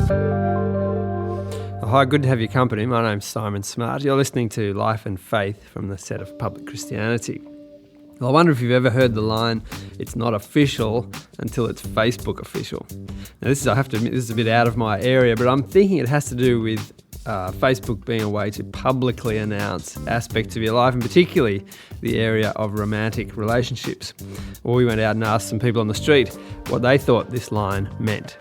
Hi, good to have your company. My name's Simon Smart. You're listening to Life and Faith from the set of Public Christianity. Well, I wonder if you've ever heard the line, "It's not official until it's Facebook official." Now, I have to admit, this is a bit out of my area, but I'm thinking it has to do with Facebook being a way to publicly announce aspects of your life, and particularly the area of romantic relationships. Well, we went out and asked some people on the street what they thought this line meant.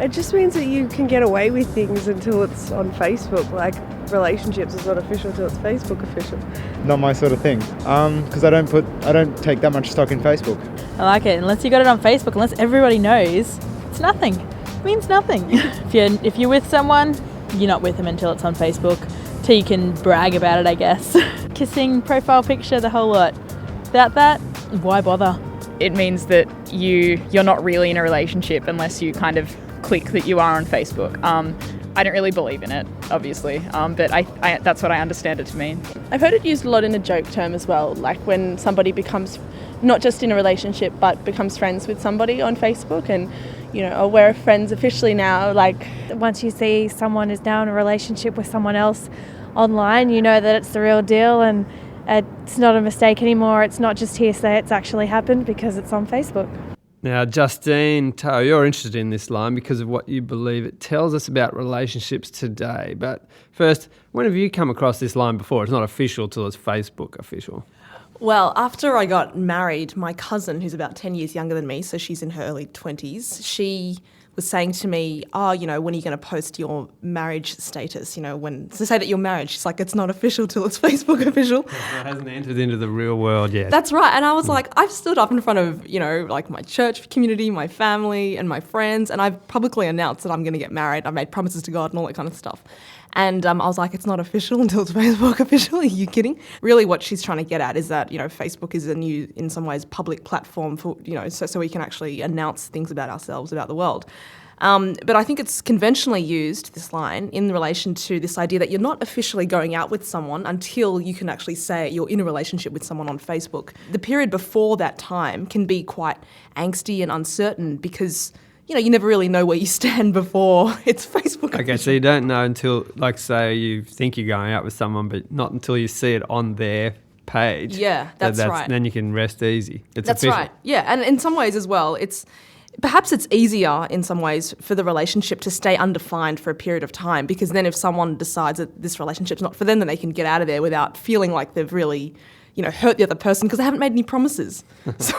It just means that you can get away with things until it's on Facebook. Like, relationships is not official until it's Facebook official. Not my sort of thing, because I don't take that much stock in Facebook. I like it. Unless you got it on Facebook, unless everybody knows, it's nothing. It means nothing. If you're with someone, you're not with them until it's on Facebook, till you can brag about it, I guess. Kissing, profile picture, the whole lot. Without that, why bother? It means that you're not really in a relationship unless you kind of click that you are on Facebook. I don't really believe in it, obviously, but I that's what I understand it to mean. I've heard it used a lot in a joke term as well, like when somebody becomes not just in a relationship but becomes friends with somebody on Facebook and, oh, we're friends officially now. Like, once you see someone is now in a relationship with someone else online, you know that it's the real deal and it's not a mistake anymore. It's not just hearsay, it's actually happened because it's on Facebook. Now, Justine Toe, you're interested in this line because of what you believe it tells us about relationships today. But first, when have you come across this line before? It's not official till it's Facebook official. Well, after I got married, my cousin, who's about 10 years younger than me, so she's in her early 20s, she was saying to me, when are you going to post your marriage status? When to say that you're married. She's like, it's not official till it's Facebook official. It hasn't entered into the real world yet. That's right. And I was like, I've stood up in front of, like my church community, my family and my friends, and I've publicly announced that I'm going to get married. I've made promises to God and all that kind of stuff. And I was like, it's not official until it's Facebook official. Are you kidding? Really what she's trying to get at is that, Facebook is a new, in some ways, public platform for, so we can actually announce things about ourselves, about the world. But I think it's conventionally used, this line, in relation to this idea that you're not officially going out with someone until you can actually say you're in a relationship with someone on Facebook. The period before that time can be quite angsty and uncertain because you never really know where you stand before it's Facebook. Okay, so you don't know until, like, say you think you're going out with someone, but not until you see it on their page. Yeah, that's right. Then you can rest easy. It's that's official. Right. Yeah, and in some ways as well, perhaps it's easier in some ways for the relationship to stay undefined for a period of time, because then if someone decides that this relationship's not for them, then they can get out of there without feeling like they've really hurt the other person because they haven't made any promises. So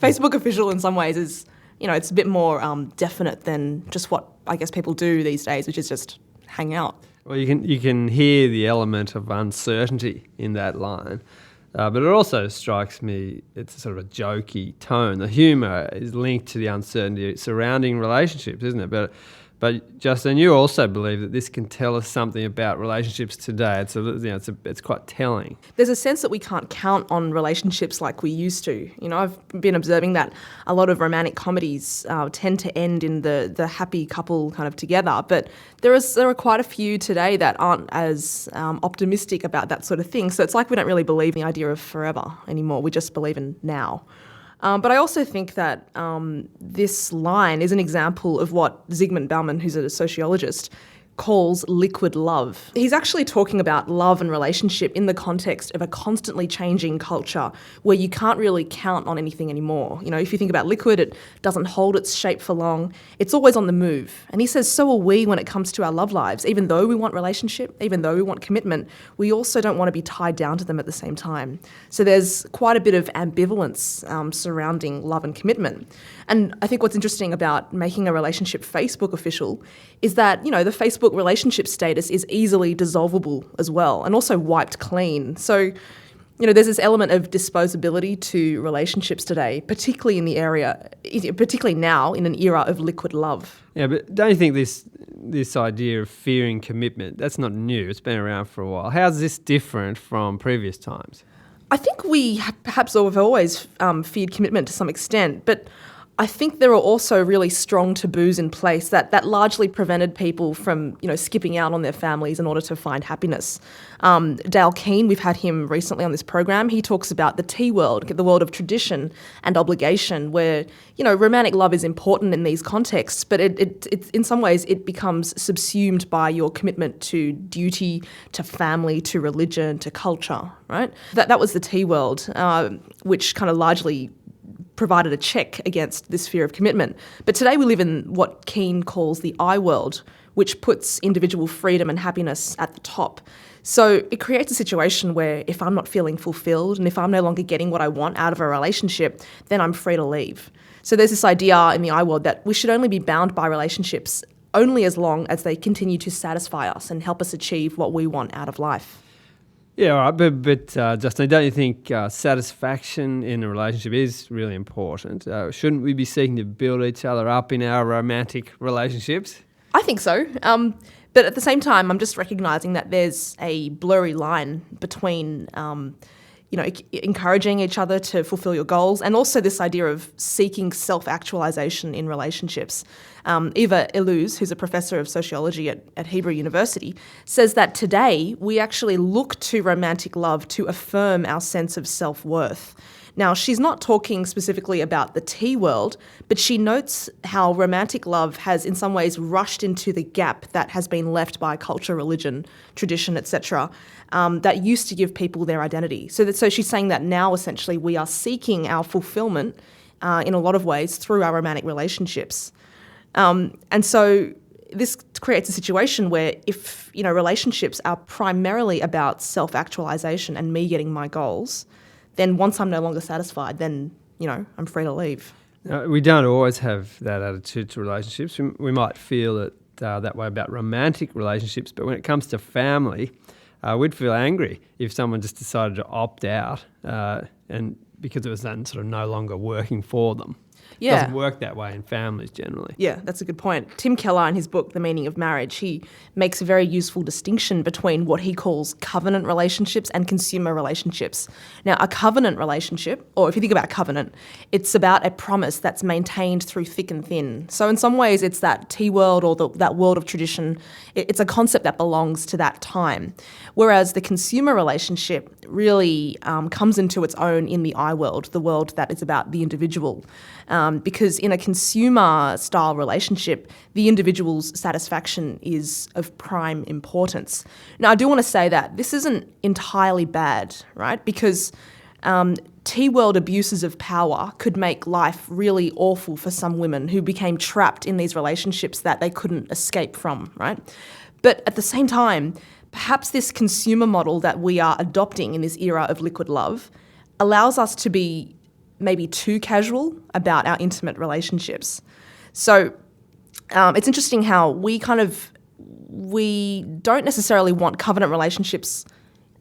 Facebook official in some ways is, it's a bit more definite than just what I guess people do these days, which is just hang out. Well, you can hear the element of uncertainty in that line, but it also strikes me it's a sort of a jokey tone. The humour is linked to the uncertainty surrounding relationships, isn't it? But Justin, you also believe that this can tell us something about relationships today. It's quite telling. There's a sense that we can't count on relationships like we used to. I've been observing that a lot of romantic comedies tend to end in the happy couple kind of together, but there are quite a few today that aren't as optimistic about that sort of thing. So it's like we don't really believe in the idea of forever anymore. We just believe in now. But I also think that this line is an example of what Zygmunt Bauman, who's a sociologist, calls liquid love. He's actually talking about love and relationship in the context of a constantly changing culture where you can't really count on anything anymore. If you think about liquid, it doesn't hold its shape for long. It's always on the move. And he says, so are we when it comes to our love lives. Even though we want relationship, even though we want commitment, we also don't want to be tied down to them at the same time. So there's quite a bit of ambivalence surrounding love and commitment. And I think what's interesting about making a relationship Facebook official is that, the Facebook relationship status is easily dissolvable as well and also wiped clean. So, there's this element of disposability to relationships today, particularly now in an era of liquid love. Yeah, but don't you think this idea of fearing commitment, that's not new, it's been around for a while. How's this different from previous times? I think we perhaps have always feared commitment to some extent, but I think there are also really strong taboos in place that largely prevented people from, skipping out on their families in order to find happiness. Dale Keane, we've had him recently on this program. He talks about the T world, the world of tradition and obligation, where, romantic love is important in these contexts, but it in some ways it becomes subsumed by your commitment to duty, to family, to religion, to culture, right? That was the T world, which kind of largely provided a check against this fear of commitment. But today we live in what Keane calls the iWorld, which puts individual freedom and happiness at the top. So it creates a situation where if I'm not feeling fulfilled and if I'm no longer getting what I want out of a relationship, then I'm free to leave. So there's this idea in the iWorld that we should only be bound by relationships only as long as they continue to satisfy us and help us achieve what we want out of life. Yeah, all right, but Justin, don't you think satisfaction in a relationship is really important? Shouldn't we be seeking to build each other up in our romantic relationships? I think so. But at the same time, I'm just recognising that there's a blurry line between, encouraging each other to fulfil your goals and also this idea of seeking self-actualisation in relationships. Eva Illouz, who's a professor of sociology at Hebrew University, says that today we actually look to romantic love to affirm our sense of self-worth. Now, she's not talking specifically about the T world, but she notes how romantic love has in some ways rushed into the gap that has been left by culture, religion, tradition, etc., that used to give people their identity. So she's saying that now essentially we are seeking our fulfillment in a lot of ways through our romantic relationships. And so this creates a situation where if, relationships are primarily about self-actualisation and me getting my goals, then once I'm no longer satisfied, then, I'm free to leave. We don't always have that attitude to relationships. We might feel that way about romantic relationships, but when it comes to family, we'd feel angry if someone just decided to opt out and because it was then sort of no longer working for them. Yeah. It doesn't work that way in families generally. Yeah, that's a good point. Tim Keller, in his book, The Meaning of Marriage, he makes a very useful distinction between what he calls covenant relationships and consumer relationships. Now, a covenant relationship, or if you think about a covenant, it's about a promise that's maintained through thick and thin. So in some ways, it's that T world or that world of tradition. It's a concept that belongs to that time. Whereas the consumer relationship really comes into its own in the I world, the world that is about the individual. Because in a consumer-style relationship, the individual's satisfaction is of prime importance. Now, I do want to say that this isn't entirely bad, right? Because T-world abuses of power could make life really awful for some women who became trapped in these relationships that they couldn't escape from, right? But at the same time, perhaps this consumer model that we are adopting in this era of liquid love allows us to be maybe too casual about our intimate relationships. So it's interesting how we don't necessarily want covenant relationships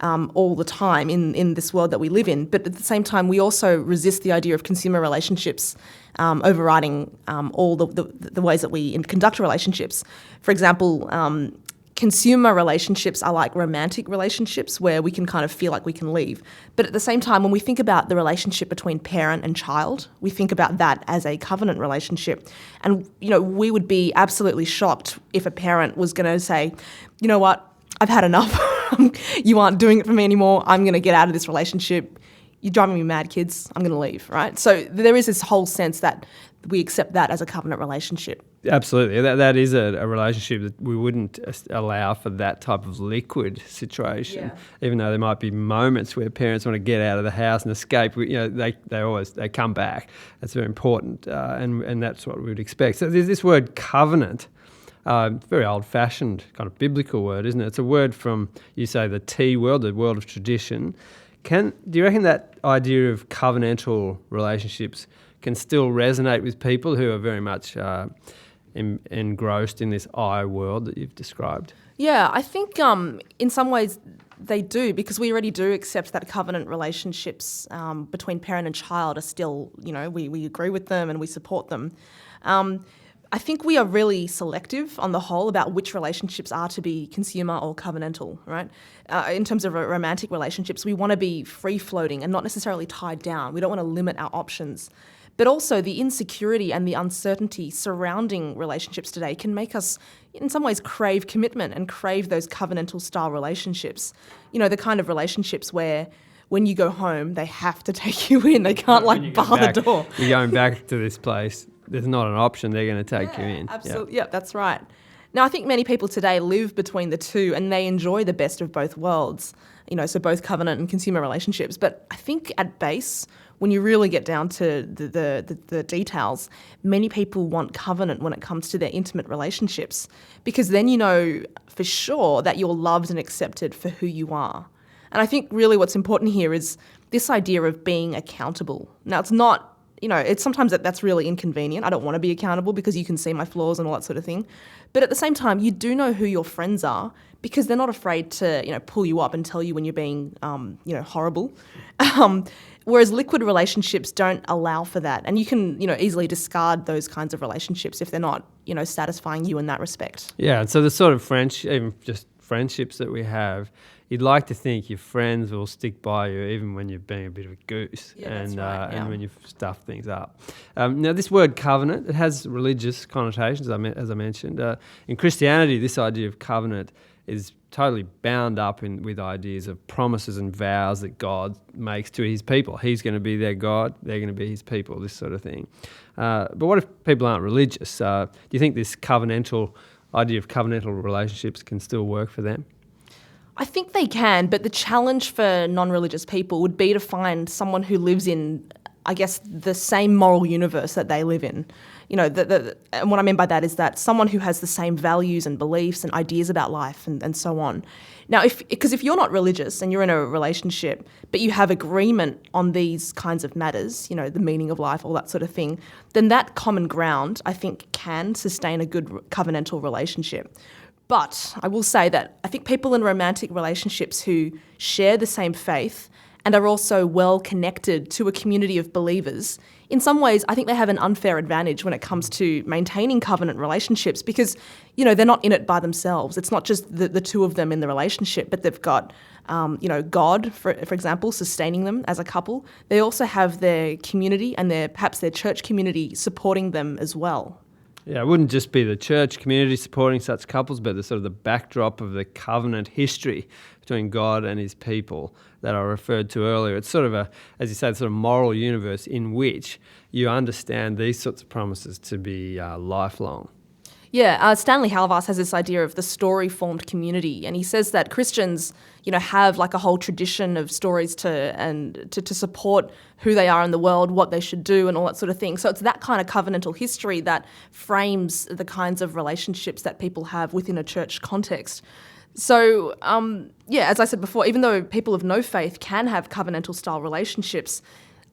all the time in this world that we live in, but at the same time we also resist the idea of consumer relationships overriding all the ways that we conduct relationships. For example, consumer relationships are like romantic relationships where we can kind of feel like we can leave. But at the same time, when we think about the relationship between parent and child, we think about that as a covenant relationship. And, we would be absolutely shocked if a parent was going to say, you know what, I've had enough. You aren't doing it for me anymore. I'm going to get out of this relationship. You're driving me mad, kids. I'm going to leave, right? So there is this whole sense that we accept that as a covenant relationship. Absolutely. That is a relationship that we wouldn't allow for that type of liquid situation. Yeah. Even though there might be moments where parents want to get out of the house and escape, they come back. That's very important, and that's what we would expect. So there's this word covenant. Very old-fashioned kind of biblical word, isn't it? It's a word from, you say, the T world, the world of tradition. Do you reckon that idea of covenantal relationships can still resonate with people who are very much engrossed in this I world that you've described? Yeah, I think in some ways they do, because we already do accept that covenant relationships between parent and child are still, we agree with them and we support them. I think we are really selective on the whole about which relationships are to be consumer or covenantal, right? In terms of romantic relationships, we want to be free-floating and not necessarily tied down. We don't want to limit our options. but also the insecurity and the uncertainty surrounding relationships today can make us, in some ways, crave commitment and crave those covenantal style relationships. You know, the kind of relationships where when you go home, they have to take you in. They can't bar the door. You're going back to this place. There's not an option. They're going to take you in. Absolutely. Yeah, that's right. Now, I think many people today live between the two and they enjoy the best of both worlds, you know, so both covenant and consumer relationships. But I think at base, when you really get down to the details, many people want covenant when it comes to their intimate relationships, because then you know for sure that you're loved and accepted for who you are. And I think really what's important here is this idea of being accountable. Now, it's not, you know, it's sometimes that's really inconvenient. I don't want to be accountable because you can see my flaws and all that sort of thing. But at the same time, you do know who your friends are because they're not afraid to, you know, pull you up and tell you when you're being, you know, horrible. Whereas liquid relationships don't allow for that. And you can, you know, easily discard those kinds of relationships if they're not, you know, satisfying you in that respect. Yeah, and so the sort of even just friendships that we have, you'd like to think your friends will stick by you even when you're being a bit of a goose and when you've stuffed things up. Now, this word covenant, it has religious connotations, as I mentioned. In Christianity, this idea of covenant is totally bound up with ideas of promises and vows that God makes to his people. He's going to be their God, they're going to be his people, this sort of thing. But what if people aren't religious? Do you think this idea of covenantal relationships can still work for them? I think they can, but the challenge for non-religious people would be to find someone who lives in, I guess, the same moral universe that they live in. You know, and what I mean by that is that someone who has the same values and beliefs and ideas about life and so on. Now, because if you're not religious and you're in a relationship, but you have agreement on these kinds of matters, you know, the meaning of life, all that sort of thing, then that common ground, I think, can sustain a good covenantal relationship. But I will say that I think people in romantic relationships who share the same faith and are also well connected to a community of believers, in some ways I think they have an unfair advantage when it comes to maintaining covenant relationships because, you know, they're not in it by themselves. It's not just the two of them in the relationship, but they've got, you know, God, for example, sustaining them as a couple. They also have their community and perhaps their church community supporting them as well. Yeah, it wouldn't just be the church community supporting such couples, but the sort of the backdrop of the covenant history between God and his people that I referred to earlier. It's sort of as you said, sort of moral universe in which you understand these sorts of promises to be lifelong. Yeah, Stanley Halvas has this idea of the story-formed community, and he says that Christians, you know, have like a whole tradition of stories to support who they are in the world, what they should do, and all that sort of thing. So it's that kind of covenantal history that frames the kinds of relationships that people have within a church context. So, as I said before, even though people of no faith can have covenantal-style relationships,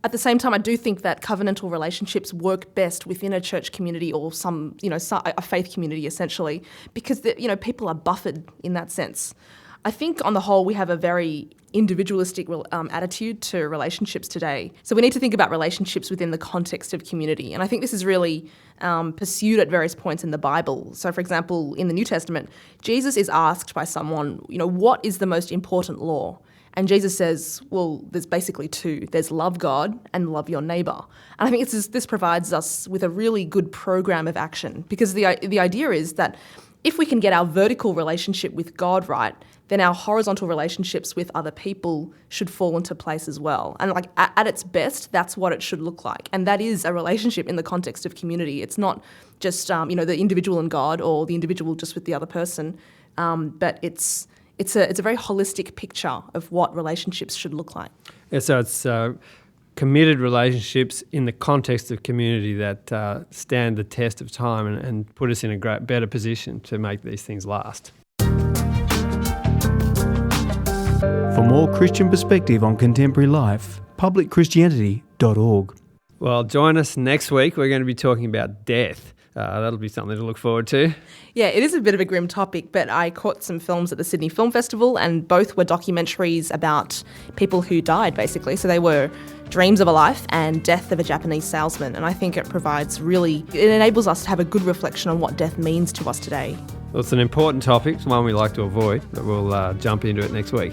at the same time, I do think that covenantal relationships work best within a church community or a faith community, essentially, because people are buffered in that sense. I think on the whole, we have a very individualistic attitude to relationships today. So we need to think about relationships within the context of community. And I think this is really pursued at various points in the Bible. So, for example, in the New Testament, Jesus is asked by someone, you know, what is the most important law? And Jesus says, well, there's basically two. There's love God and love your neighbour. And I think this provides us with a really good program of action, because the idea is that if we can get our vertical relationship with God right, then our horizontal relationships with other people should fall into place as well. And like at its best, that's what it should look like. And that is a relationship in the context of community. It's not just the individual and God or the individual just with the other person, but it's a very holistic picture of what relationships should look like. Yeah, so it's committed relationships in the context of community that stand the test of time and put us in a better position to make these things last. For more Christian perspective on contemporary life, publicchristianity.org. Well, join us next week. We're going to be talking about death. That'll be something to look forward to. Yeah, it is a bit of a grim topic, but I caught some films at the Sydney Film Festival and both were documentaries about people who died, basically. So they were Dreams of a Life and Death of a Japanese Salesman. And I think it enables us to have a good reflection on what death means to us today. Well, it's an important topic, it's one we like to avoid, but we'll jump into it next week.